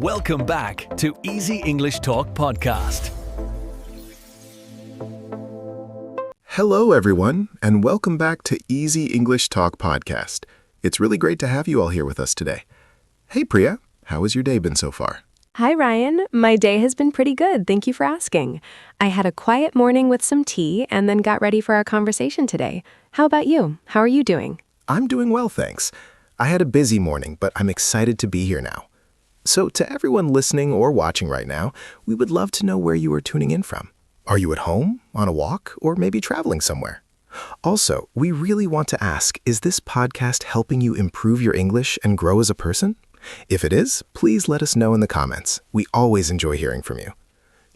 Welcome back to Easy English Talk Podcast. Hello, everyone, and welcome back to Easy English Talk Podcast. It's really great to have you all here with us today. Hey, Priya, how has your day been so far? Hi, Ryan. My day has been pretty good. Thank you for asking. I had a quiet morning with some tea and then got ready for our conversation today. How about you? How are you doing? I'm doing well, thanks. I had a busy morning, but I'm excited to be here now. So to everyone listening or watching right now, we would love to know where you are tuning in from. Are you at home, on a walk, or maybe traveling somewhere? Also, we really want to ask, is this podcast helping you improve your English and grow as a person? If it is, please let us know in the comments. We always enjoy hearing from you.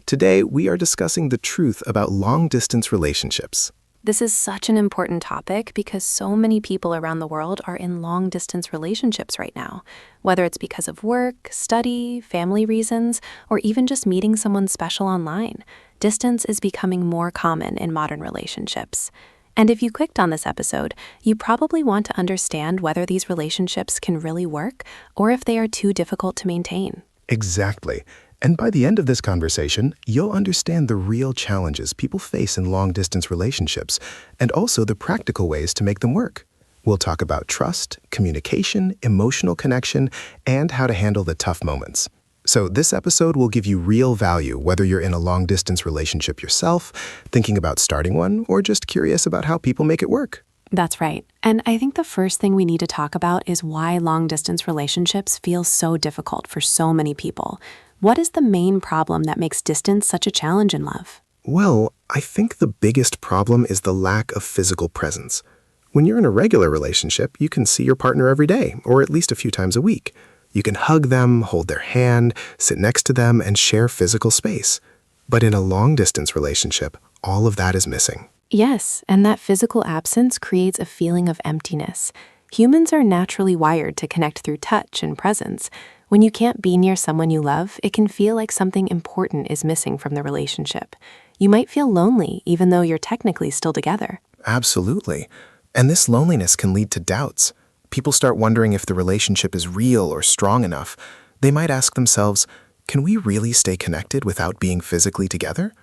Today, we are discussing the truth about long-distance relationships. This is such an important topic because so many people around the world are in long-distance relationships right now, whether it's because of work, study, family reasons, or even just meeting someone special online. Distance is becoming more common in modern relationships. And if you clicked on this episode, you probably want to understand whether these relationships can really work or if they are too difficult to maintain. Exactly. And by the end of this conversation, you'll understand the real challenges people face in long-distance relationships and also the practical ways to make them work. We'll talk about trust, communication, emotional connection, and how to handle the tough moments. So this episode will give you real value whether you're in a long-distance relationship yourself, thinking about starting one, or just curious about how people make it work. That's right. And I think the first thing we need to talk about is why long-distance relationships feel so difficult for so many people. What is the main problem that makes distance such a challenge in love? Well, I think the biggest problem is the lack of physical presence. When you're in a regular relationship, you can see your partner every day, or at least a few times a week. You can hug them, hold their hand, sit next to them, and share physical space. But in a long-distance relationship, all of that is missing. Yes, and that physical absence creates a feeling of emptiness. Humans are naturally wired to connect through touch and presence. When you can't be near someone you love, it can feel like something important is missing from the relationship. You might feel lonely even though you're technically still together. Absolutely. And this loneliness can lead to doubts. People start wondering if the relationship is real or strong enough. They might ask themselves, can we really stay connected without being physically together?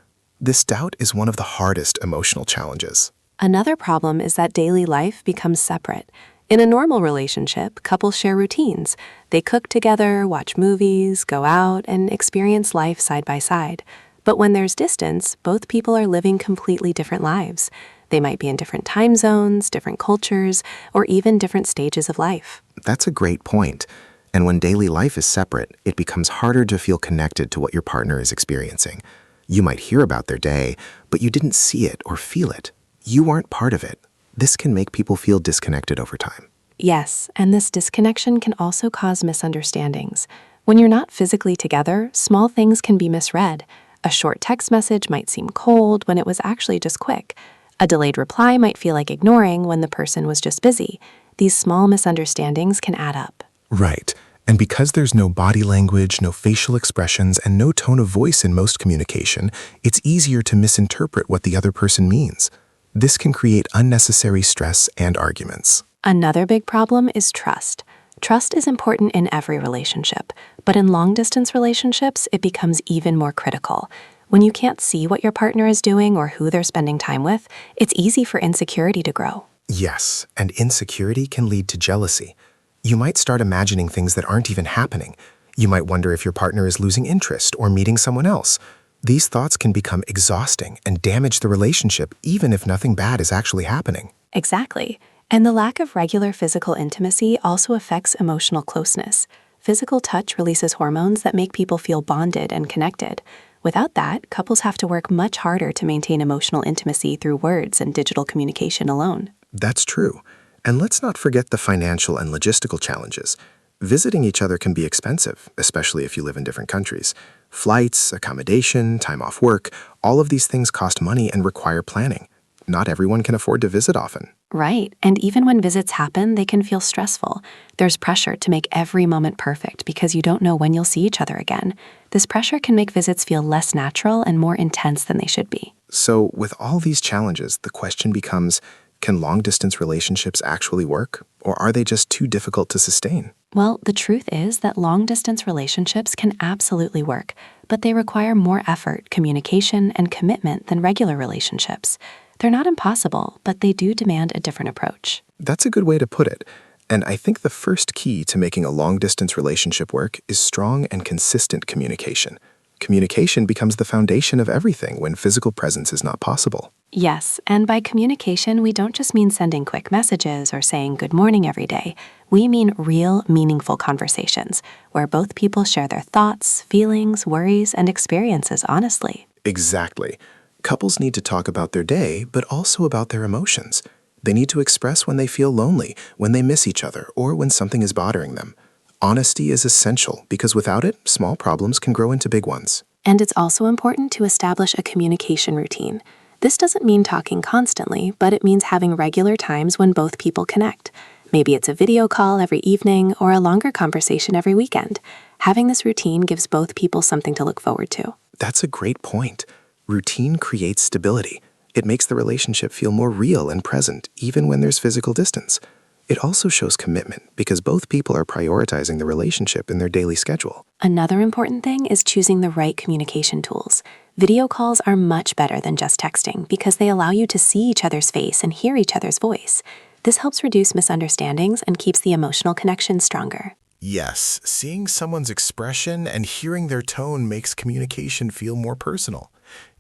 This doubt is one of the hardest emotional challenges. Another problem is that daily life becomes separate. In a normal relationship, couples share routines. They cook together, watch movies, go out, and experience life side by side. But when there's distance, both people are living completely different lives. They might be in different time zones, different cultures, or even different stages of life. That's a great point. And when daily life is separate, it becomes harder to feel connected to what your partner is experiencing. You might hear about their day, but you didn't see it or feel it. You aren't part of it. This can make people feel disconnected over time. Yes, and this disconnection can also cause misunderstandings. When you're not physically together, small things can be misread. A short text message might seem cold when it was actually just quick. A delayed reply might feel like ignoring when the person was just busy. These small misunderstandings can add up. Right. And because there's no body language, no facial expressions, and no tone of voice in most communication, it's easier to misinterpret what the other person means. This can create unnecessary stress and arguments. Another big problem is trust. Trust is important in every relationship, but in long-distance relationships, it becomes even more critical. When you can't see what your partner is doing or who they're spending time with, it's easy for insecurity to grow. Yes, and insecurity can lead to jealousy. You might start imagining things that aren't even happening. You might wonder if your partner is losing interest or meeting someone else. These thoughts can become exhausting and damage the relationship even if nothing bad is actually happening. Exactly. And the lack of regular physical intimacy also affects emotional closeness. Physical touch releases hormones that make people feel bonded and connected. Without that, couples have to work much harder to maintain emotional intimacy through words and digital communication alone. That's true. And let's not forget the financial and logistical challenges. Visiting each other can be expensive, especially if you live in different countries. Flights, accommodation, time off work, all of these things cost money and require planning. Not everyone can afford to visit often. Right, and even when visits happen, they can feel stressful. There's pressure to make every moment perfect because you don't know when you'll see each other again. This pressure can make visits feel less natural and more intense than they should be. So with all these challenges, the question becomes, Can long-distance relationships actually work, or are they just too difficult to sustain? Well, the truth is that long distance relationships can absolutely work, but they require more effort, communication, and commitment than regular relationships. They're not impossible, but they do demand a different approach. That's a good way to put it. And I think the first key to making a long-distance relationship work is strong and consistent communication. Communication becomes the foundation of everything when physical presence is not possible. Yes, and by communication, we don't just mean sending quick messages or saying good morning every day. We mean real, meaningful conversations where both people share their thoughts, feelings, worries, and experiences honestly. Exactly. Couples need to talk about their day, but also about their emotions. They need to express when they feel lonely, when they miss each other, or when something is bothering them. Honesty is essential because without it, small problems can grow into big ones. And it's also important to establish a communication routine. This doesn't mean talking constantly, but it means having regular times when both people connect. Maybe it's a video call every evening or a longer conversation every weekend. Having this routine gives both people something to look forward to. That's a great point. Routine creates stability. It makes the relationship feel more real and present, even when there's physical distance. It also shows commitment because both people are prioritizing the relationship in their daily schedule. Another important thing is choosing the right communication tools. Video calls are much better than just texting because they allow you to see each other's face and hear each other's voice. This helps reduce misunderstandings and keeps the emotional connection stronger. Yes, seeing someone's expression and hearing their tone makes communication feel more personal.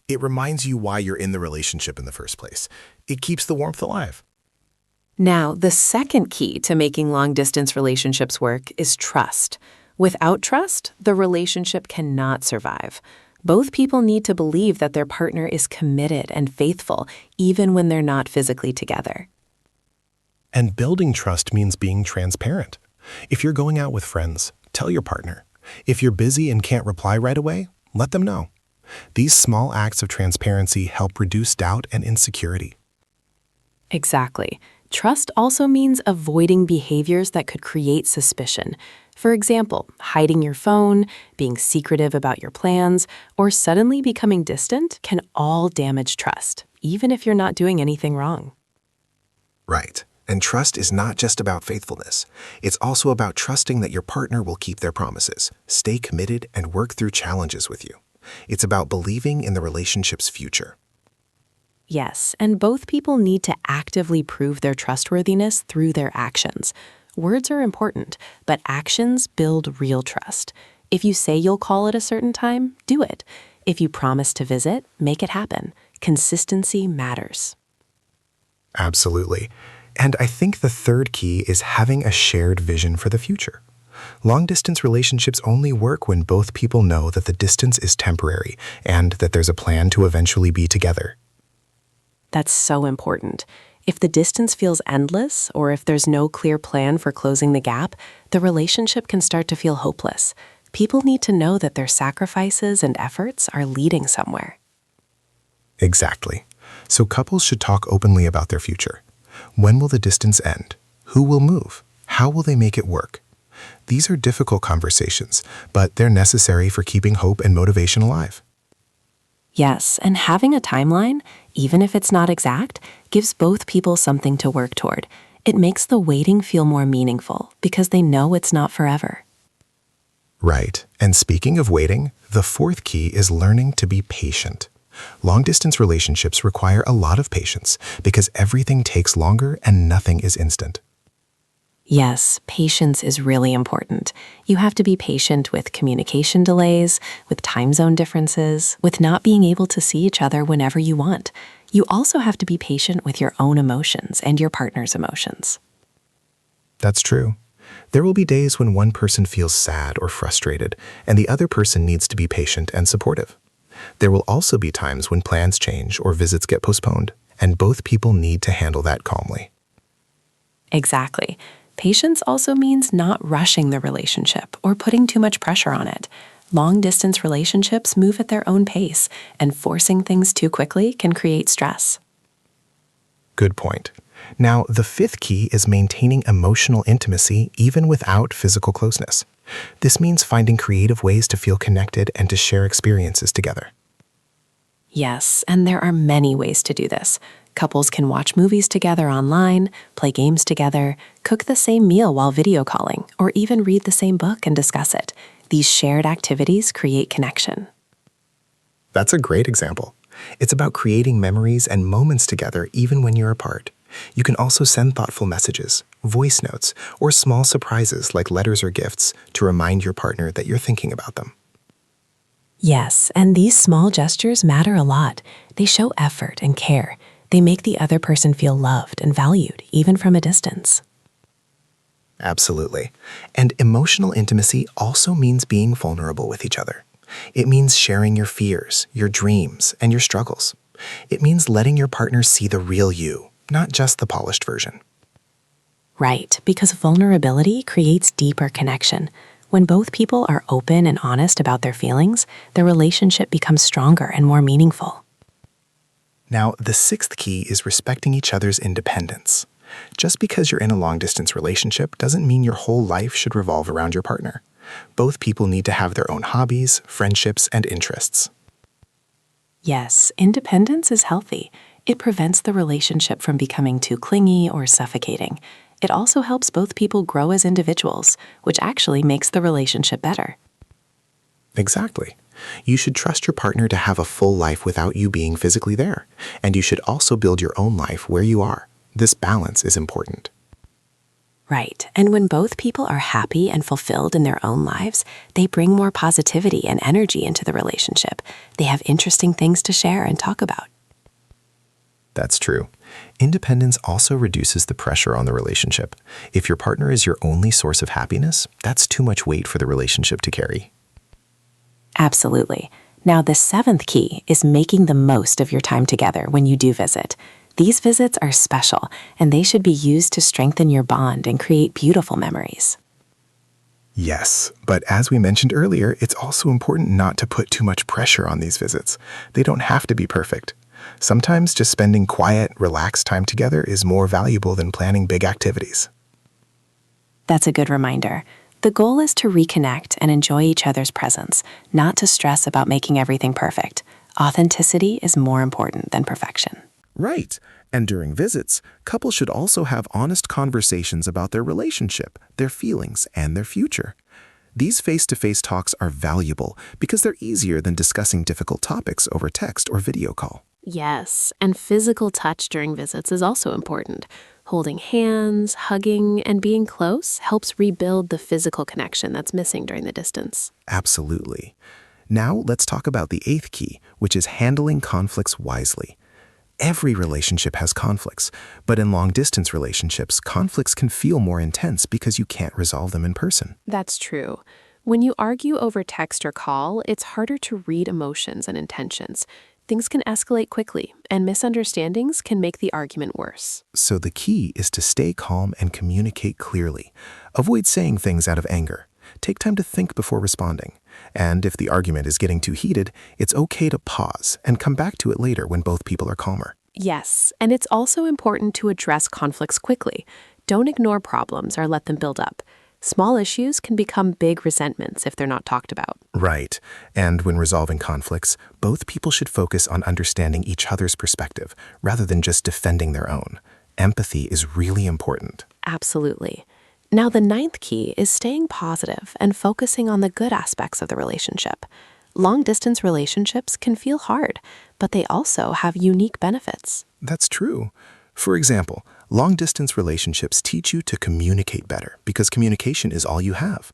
It reminds you why you're in the relationship in the first place. It keeps the warmth alive. Now, the second key to making long-distance relationships work is trust. Without trust, the relationship cannot survive. Both people need to believe that their partner is committed and faithful, even when they're not physically together. And building trust means being transparent. If you're going out with friends, tell your partner. If you're busy and can't reply right away, let them know. These small acts of transparency help reduce doubt and insecurity. Exactly. Trust also means avoiding behaviors that could create suspicion. For example, hiding your phone, being secretive about your plans, or suddenly becoming distant can all damage trust, even if you're not doing anything wrong. Right. And trust is not just about faithfulness. It's also about trusting that your partner will keep their promises, stay committed, and work through challenges with you. It's about believing in the relationship's future. Yes, and both people need to actively prove their trustworthiness through their actions. Words are important, but actions build real trust. If you say you'll call at a certain time, do it. If you promise to visit, make it happen. Consistency matters. Absolutely. And I think the third key is having a shared vision for the future. Long-distance relationships only work when both people know that the distance is temporary and that there's a plan to eventually be together. That's so important. If the distance feels endless, or if there's no clear plan for closing the gap, the relationship can start to feel hopeless. People need to know that their sacrifices and efforts are leading somewhere. Exactly. So couples should talk openly about their future. When will the distance end? Who will move? How will they make it work? These are difficult conversations, but they're necessary for keeping hope and motivation alive. Yes, and having a timeline, even if it's not exact, gives both people something to work toward. It makes the waiting feel more meaningful because they know it's not forever. Right. And speaking of waiting, the fourth key is learning to be patient. Long-distance relationships require a lot of patience because everything takes longer and nothing is instant. Yes, patience is really important. You have to be patient with communication delays, with time zone differences, with not being able to see each other whenever you want. You also have to be patient with your own emotions and your partner's emotions. That's true. There will be days when one person feels sad or frustrated, and the other person needs to be patient and supportive. There will also be times when plans change or visits get postponed, and both people need to handle that calmly. Exactly. Patience also means not rushing the relationship or putting too much pressure on it. Long-distance relationships move at their own pace, and forcing things too quickly can create stress. Good point. Now, the fifth key is maintaining emotional intimacy even without physical closeness. This means finding creative ways to feel connected and to share experiences together. Yes, and there are many ways to do this. Couples can watch movies together online, play games together, cook the same meal while video calling, or even read the same book and discuss it. These shared activities create connection. That's a great example. It's about creating memories and moments together even when you're apart. You can also send thoughtful messages, voice notes, or small surprises like letters or gifts to remind your partner that you're thinking about them. Yes, and these small gestures matter a lot. They show effort and care. They make the other person feel loved and valued, even from a distance. Absolutely. And emotional intimacy also means being vulnerable with each other. It means sharing your fears, your dreams, and your struggles. It means letting your partner see the real you, not just the polished version. Right, because vulnerability creates deeper connection. When both people are open and honest about their feelings, the relationship becomes stronger and more meaningful. Now, the sixth key is respecting each other's independence. Just because you're in a long-distance relationship doesn't mean your whole life should revolve around your partner. Both people need to have their own hobbies, friendships, and interests. Yes, independence is healthy. It prevents the relationship from becoming too clingy or suffocating. It also helps both people grow as individuals, which actually makes the relationship better. Exactly. You should trust your partner to have a full life without you being physically there, and you should also build your own life where you are. This balance is important. Right, and when both people are happy and fulfilled in their own lives, they bring more positivity and energy into the relationship. They have interesting things to share and talk about. That's true. Independence also reduces the pressure on the relationship. If your partner is your only source of happiness, that's too much weight for the relationship to carry. Absolutely. Now, the seventh key is making the most of your time together when you do visit. These visits are special, and they should be used to strengthen your bond and create beautiful memories. Yes, but as we mentioned earlier, it's also important not to put too much pressure on these visits. They don't have to be perfect. Sometimes just spending quiet, relaxed time together is more valuable than planning big activities. That's a good reminder. The goal is to reconnect and enjoy each other's presence, not to stress about making everything perfect. Authenticity is more important than perfection. Right. And during visits, couples should also have honest conversations about their relationship, their feelings, and their future. These face-to-face talks are valuable because they're easier than discussing difficult topics over text or video call. Yes, and physical touch during visits is also important. Holding hands, hugging, and being close helps rebuild the physical connection that's missing during the distance. Absolutely. Now let's talk about the eighth key, which is handling conflicts wisely. Every relationship has conflicts, but in long-distance relationships, conflicts can feel more intense because you can't resolve them in person. That's true. When you argue over text or call, it's harder to read emotions and intentions. Things can escalate quickly, and misunderstandings can make the argument worse. So the key is to stay calm and communicate clearly. Avoid saying things out of anger. Take time to think before responding. And if the argument is getting too heated, it's okay to pause and come back to it later when both people are calmer. Yes, and it's also important to address conflicts quickly. Don't ignore problems or let them build up. Small issues can become big resentments if they're not talked about. Right. And when resolving conflicts, both people should focus on understanding each other's perspective rather than just defending their own. Empathy is really important. Absolutely. Now, the ninth key is staying positive and focusing on the good aspects of the relationship. Long-distance relationships can feel hard, but they also have unique benefits. That's true. For example, long-distance relationships teach you to communicate better because communication is all you have.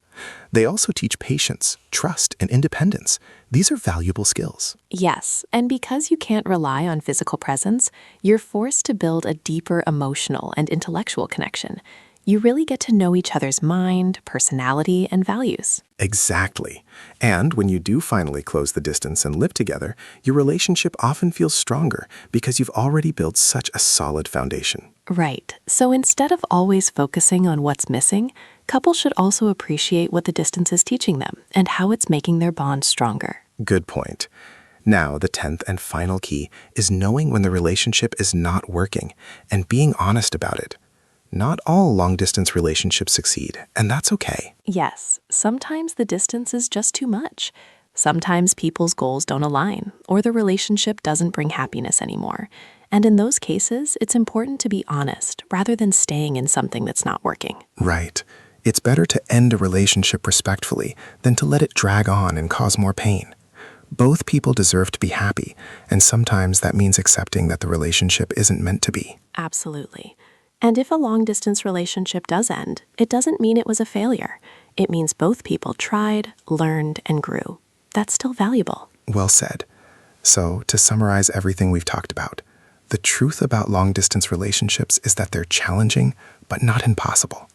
They also teach patience, trust, and independence. These are valuable skills. Yes, and because you can't rely on physical presence, you're forced to build a deeper emotional and intellectual connection. You really get to know each other's mind, personality, and values. Exactly. And when you do finally close the distance and live together, your relationship often feels stronger because you've already built such a solid foundation. Right. So instead of always focusing on what's missing, couples should also appreciate what the distance is teaching them and how it's making their bond stronger. Good point. Now, the 10th and final key is knowing when the relationship is not working and being honest about it. Not all long-distance relationships succeed, and that's okay. Yes, sometimes the distance is just too much. Sometimes people's goals don't align, or the relationship doesn't bring happiness anymore. And in those cases, it's important to be honest rather than staying in something that's not working. Right. It's better to end a relationship respectfully than to let it drag on and cause more pain. Both people deserve to be happy, and sometimes that means accepting that the relationship isn't meant to be. Absolutely. And if a long-distance relationship does end, it doesn't mean it was a failure. It means both people tried, learned, and grew. That's still valuable. Well said. So, to summarize everything we've talked about, the truth about long-distance relationships is that they're challenging, but not impossible.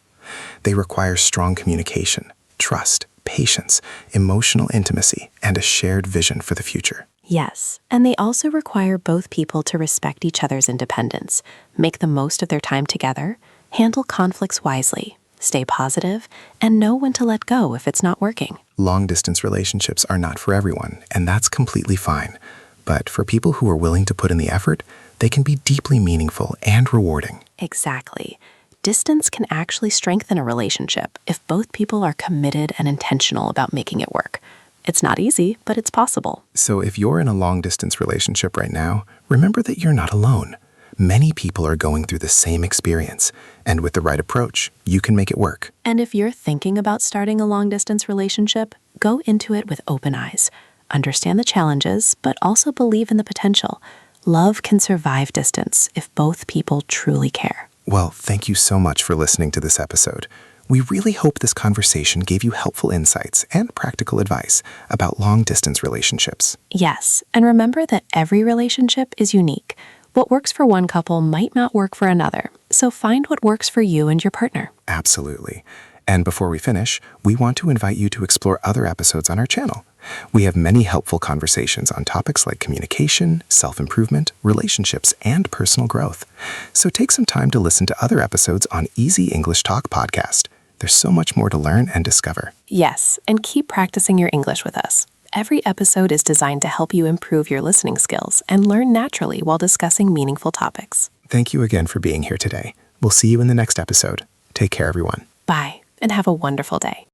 They require strong communication, trust, patience, emotional intimacy, and a shared vision for the future. Yes, and they also require both people to respect each other's independence, make the most of their time together, handle conflicts wisely, stay positive, and know when to let go if it's not working. Long-distance relationships are not for everyone, and that's completely fine. But for people who are willing to put in the effort, they can be deeply meaningful and rewarding. Exactly. Distance can actually strengthen a relationship if both people are committed and intentional about making it work. It's not easy, but it's possible. So if you're in a long-distance relationship right now, remember that you're not alone. Many people are going through the same experience, and with the right approach, you can make it work. And if you're thinking about starting a long-distance relationship, go into it with open eyes. Understand the challenges, but also believe in the potential. Love can survive distance if both people truly care. Well, thank you so much for listening to this episode. We really hope this conversation gave you helpful insights and practical advice about long-distance relationships. Yes, and remember that every relationship is unique. What works for one couple might not work for another, so find what works for you and your partner. Absolutely. And before we finish, we want to invite you to explore other episodes on our channel. We have many helpful conversations on topics like communication, self-improvement, relationships, and personal growth. So take some time to listen to other episodes on Easy English Talk podcast. There's so much more to learn and discover. Yes, and keep practicing your English with us. Every episode is designed to help you improve your listening skills and learn naturally while discussing meaningful topics. Thank you again for being here today. We'll see you in the next episode. Take care, everyone. Bye, and have a wonderful day.